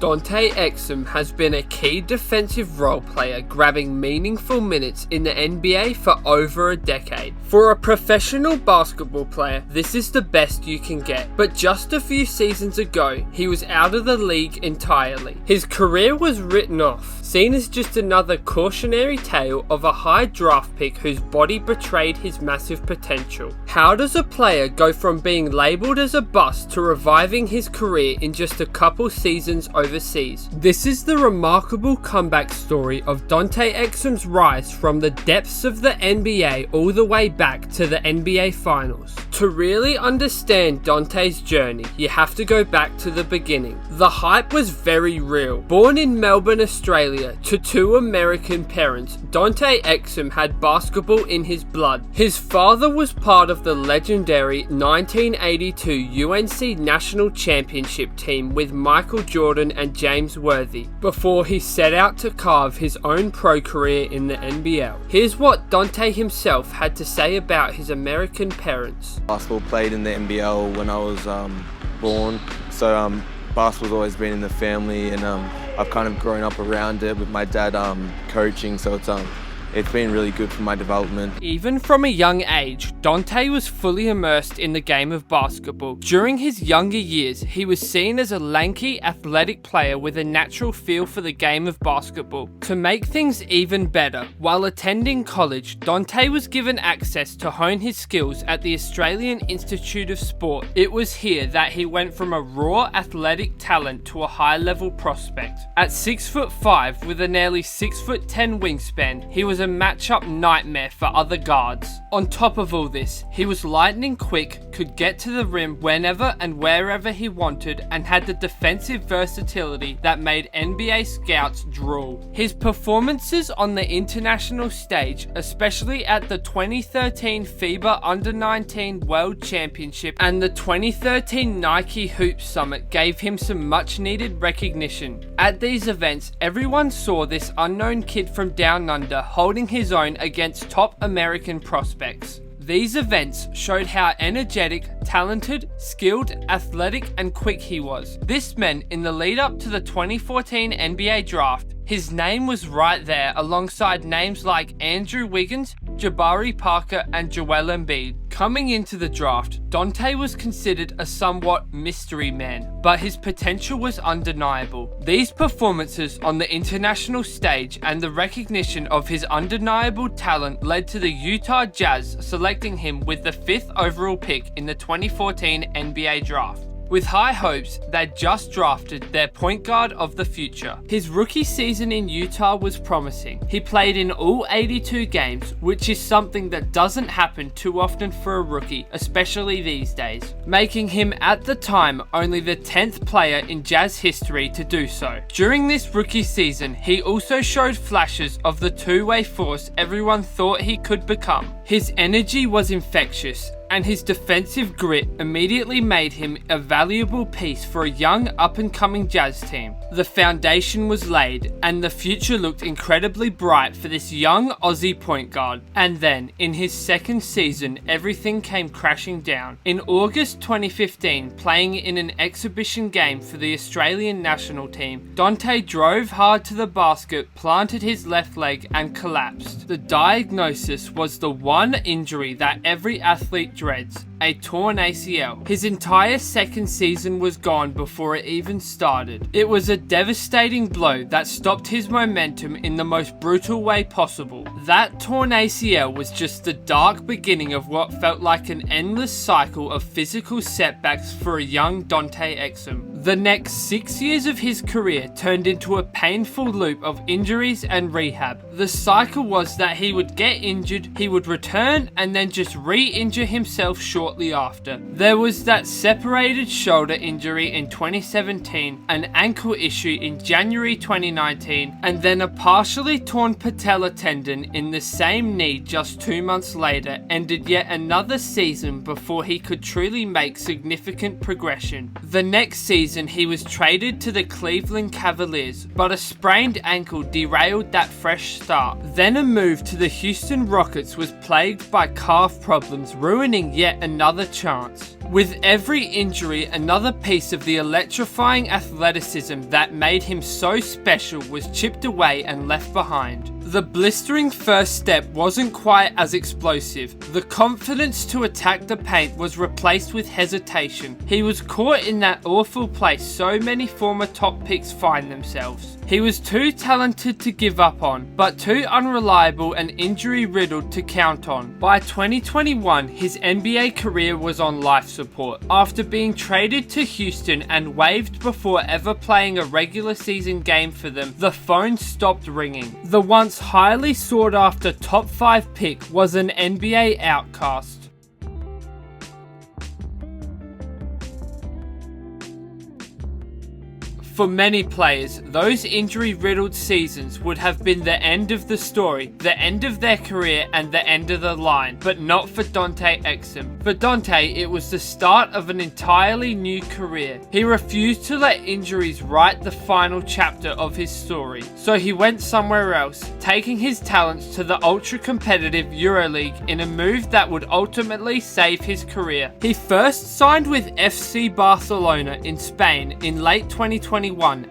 Dante Exum has been a key defensive role player, grabbing meaningful minutes in the NBA for over a decade. For a professional basketball player, this is the best you can get, but just a few seasons ago, he was out of the league entirely. His career was written off, seen as just another cautionary tale of a high draft pick whose body betrayed his massive potential. How does a player go from being labelled as a bust to reviving his career in just a couple seasons overseas? This is the remarkable comeback story of Dante Exum's rise from the depths of the NBA all the way back to the NBA Finals. To really understand Dante's journey, you have to go back to the beginning. The hype was very real. Born in Melbourne, Australia, to two American parents, Dante Exum had basketball in his blood. His father was part of the legendary 1982 UNC National Championship team with Michael Jordan and James Worthy, before he set out to carve his own pro career in the NBL. Here's what Dante himself had to say about his American parents. Basketball played in the NBL when I was born, so basketball's always been in the family, and I've kind of grown up around it with my dad coaching, so it's been really good for my development. Even from a young age, Dante was fully immersed in the game of basketball. During his younger years, he was seen as a lanky, athletic player with a natural feel for the game of basketball. To make things even better, while attending college, Dante was given access to hone his skills at the Australian Institute of Sport. It was here that he went from a raw athletic talent to a high-level prospect. At 6'5", with a nearly 6'10" wingspan, he was a matchup nightmare for other guards. On top of all this, he was lightning quick, could get to the rim whenever and wherever he wanted, and had the defensive versatility that made NBA scouts drool. His performances on the international stage, especially at the 2013 FIBA Under-19 World Championship and the 2013 Nike Hoop Summit, gave him some much needed recognition. At these events, everyone saw this unknown kid from down under holding his own against top American prospects. These events showed how energetic, talented, skilled, athletic, and quick he was. This meant in the lead up to the 2014 NBA draft, his name was right there alongside names like Andrew Wiggins, Jabari Parker, and Joel Embiid. Coming into the draft, Dante was considered a somewhat mystery man, but his potential was undeniable. These performances on the international stage and the recognition of his undeniable talent led to the Utah Jazz selecting him with the 5th overall pick in the 2014 NBA draft. With high hopes, they'd just drafted their point guard of the future. His rookie season in Utah was promising. He played in all 82 games, which is something that doesn't happen too often for a rookie, especially these days, making him at the time only the 10th player in Jazz history to do so. During this rookie season, he also showed flashes of the two-way force everyone thought he could become. His energy was infectious, and his defensive grit immediately made him a valuable piece for a young up-and-coming Jazz team. The foundation was laid, and the future looked incredibly bright for this young Aussie point guard. And then, in his second season, everything came crashing down. In August 2015, playing in an exhibition game for the Australian national team, Dante drove hard to the basket, planted his left leg, and collapsed. The diagnosis was the one injury that every athlete dreads: a torn ACL. His entire second season was gone before it even started. It was a devastating blow that stopped his momentum in the most brutal way possible. That torn ACL was just the dark beginning of what felt like an endless cycle of physical setbacks for a young Dante Exum. The next 6 years of his career turned into a painful loop of injuries and rehab. The cycle was that he would get injured, he would return, and then just re-injure himself shortly after. There was that separated shoulder injury in 2017, an ankle issue in January 2019, and then a partially torn patella tendon in the same knee just 2 months later ended yet another season before he could truly make significant progression. The next season he was traded to the Cleveland Cavaliers, but a sprained ankle derailed that fresh start. Then a move to the Houston Rockets was plagued by calf problems, ruining yet another another chance. With every injury, another piece of the electrifying athleticism that made him so special was chipped away and left behind. The blistering first step wasn't quite as explosive. The confidence to attack the paint was replaced with hesitation. He was caught in that awful place so many former top picks find themselves. He was too talented to give up on, but too unreliable and injury-riddled to count on. By 2021, his NBA career was on life support. After being traded to Houston and waived before ever playing a regular season game for them, the phone stopped ringing. The once highly sought-after top 5 pick was an NBA outcast. For many players, those injury-riddled seasons would have been the end of the story, the end of their career and the end of the line, but not for Dante Exum. For Dante, it was the start of an entirely new career. He refused to let injuries write the final chapter of his story, so he went somewhere else, taking his talents to the ultra-competitive EuroLeague in a move that would ultimately save his career. He first signed with FC Barcelona in Spain in late 2021.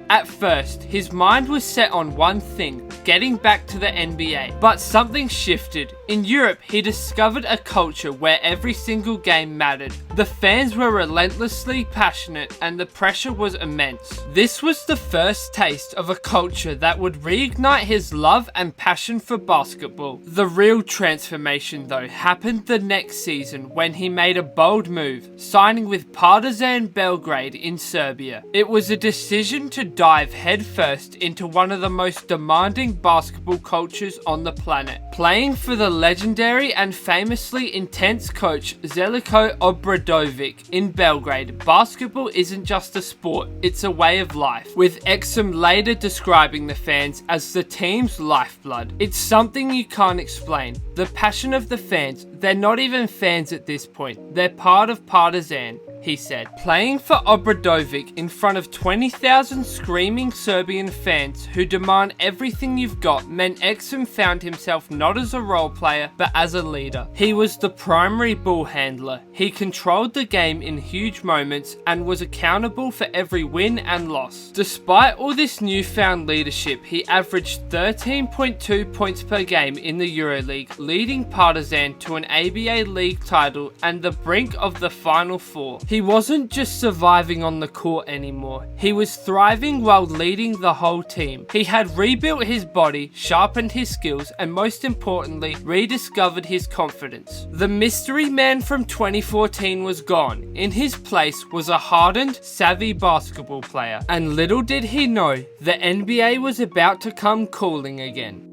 At first, his mind was set on one thing, getting back to the NBA. But something shifted. In Europe, he discovered a culture where every single game mattered. The fans were relentlessly passionate and the pressure was immense. This was the first taste of a culture that would reignite his love and passion for basketball. The real transformation, though, happened the next season when he made a bold move, signing with Partizan Belgrade in Serbia. It was a decision to dive headfirst into one of the most demanding basketball cultures on the planet, playing for the legendary and famously intense coach Zeljko Obradovic in Belgrade. Basketball isn't just a sport, it's a way of life, with Exum later describing the fans as the team's lifeblood. It's something you can't explain. The passion of the fans, they're not even fans at this point, they're part of Partizan, he said. Playing for Obradovic in front of 20,000 screaming Serbian fans who demand everything you've got meant Exum found himself not as a role player, but as a leader. He was the primary ball handler. He controlled the game in huge moments and was accountable for every win and loss. Despite all this newfound leadership, he averaged 13.2 points per game in the EuroLeague, leading Partizan to an ABA League title and the brink of the Final Four. He wasn't just surviving on the court anymore. He was thriving while leading the whole team. He had rebuilt his body, sharpened his skills, and most importantly, rediscovered his confidence. The mystery man from 2014 was gone. In his place was a hardened, savvy basketball player. And little did he know, the NBA was about to come calling again.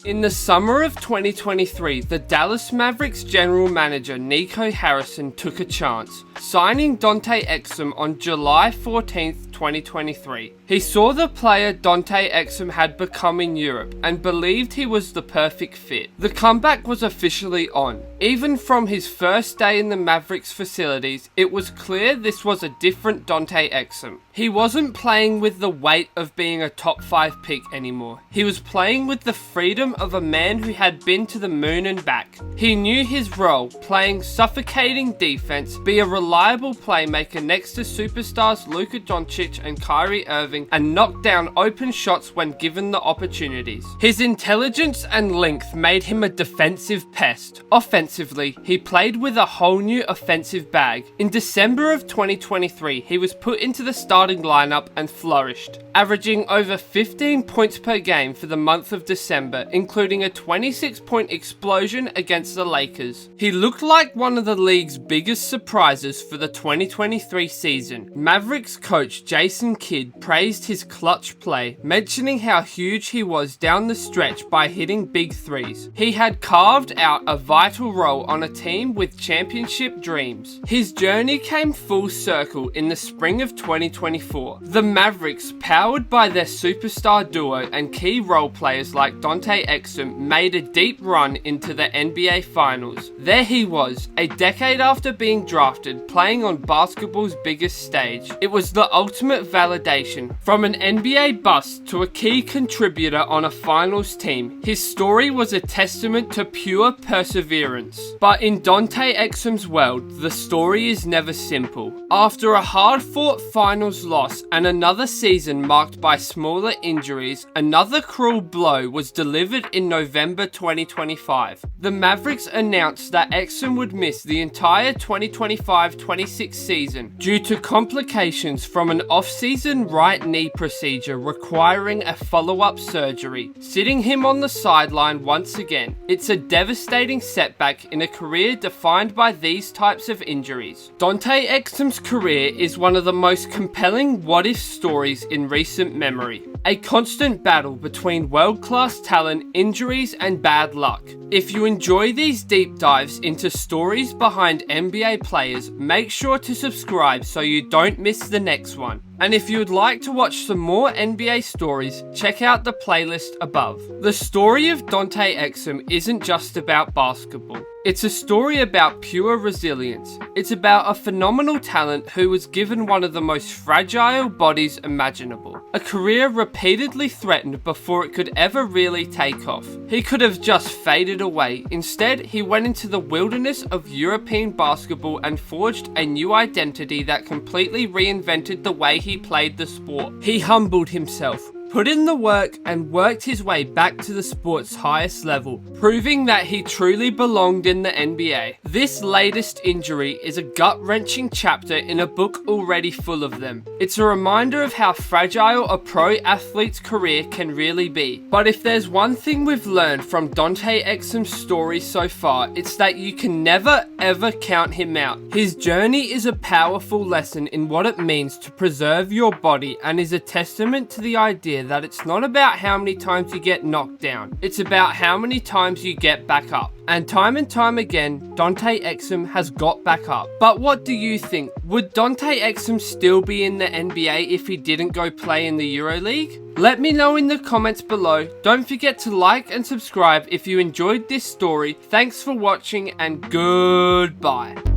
In the summer of 2023, the Dallas Mavericks general manager Nico Harrison took a chance, signing Dante Exum on July 14th, 2023. He saw the player Dante Exum had become in Europe and believed he was the perfect fit. The comeback was officially on. Even from his first day in the Mavericks facilities, it was clear this was a different Dante Exum. He wasn't playing with the weight of being a top 5 pick anymore. He was playing with the freedom of a man who had been to the moon and back. He knew his role, playing suffocating defense, be a reliable playmaker next to superstars Luka Doncic and Kyrie Irving, and knock down open shots when given the opportunities. His intelligence and length made him a defensive pest. Offensively, he played with a whole new offensive bag. In December of 2023, he was put into the starting lineup and flourished, averaging over 15 points per game for the month of December, including a 26-point explosion against the Lakers. He looked like one of the league's biggest surprises for the 2023 season. Mavericks coach Jason Kidd praised his clutch play, mentioning how huge he was down the stretch by hitting big threes. He had carved out a vital role on a team with championship dreams. His journey came full circle in the spring of 2024. The Mavericks, powered by their superstar duo and key role players like Dante Exum made a deep run into the NBA Finals. There he was, a decade after being drafted, playing on basketball's biggest stage. It was the ultimate validation. From an NBA bust to a key contributor on a finals team, his story was a testament to pure perseverance. But in Dante Exum's world, the story is never simple. After a hard-fought finals loss and another season marked by smaller injuries, another cruel blow was delivered in November 2025. The Mavericks announced that Exum would miss the entire 2025-26 season due to complications from an off-season right knee procedure requiring a follow-up surgery, sitting him on the sideline once again. It's a devastating setback in a career defined by these types of injuries. Dante Exum's career is one of the most compelling what-if stories in recent memory. A constant battle between world-class talent, injuries, and bad luck. If you enjoy these deep dives into stories behind NBA players, make sure to subscribe so you don't miss the next one. And if you would like to watch some more NBA stories, check out the playlist above. The story of Dante Exum isn't just about basketball. It's a story about pure resilience. It's about a phenomenal talent who was given one of the most fragile bodies imaginable. A career repeatedly threatened before it could ever really take off. He could have just faded away. Instead, he went into the wilderness of European basketball and forged a new identity that completely reinvented the way he played the sport. He humbled himself, put in the work, and worked his way back to the sport's highest level, proving that he truly belonged in the NBA. This latest injury is a gut-wrenching chapter in a book already full of them. It's a reminder of how fragile a pro athlete's career can really be. But if there's one thing we've learned from Dante Exum's story so far, it's that you can never ever count him out. His journey is a powerful lesson in what it means to preserve your body and is a testament to the idea that it's not about how many times you get knocked down, it's about how many times you get back up. And time again, Dante Exum has got back up. But what do you think? Would Dante Exum still be in the NBA if he didn't go play in the EuroLeague? Let me know in the comments below. Don't forget to like and subscribe if you enjoyed this story. Thanks for watching and goodbye.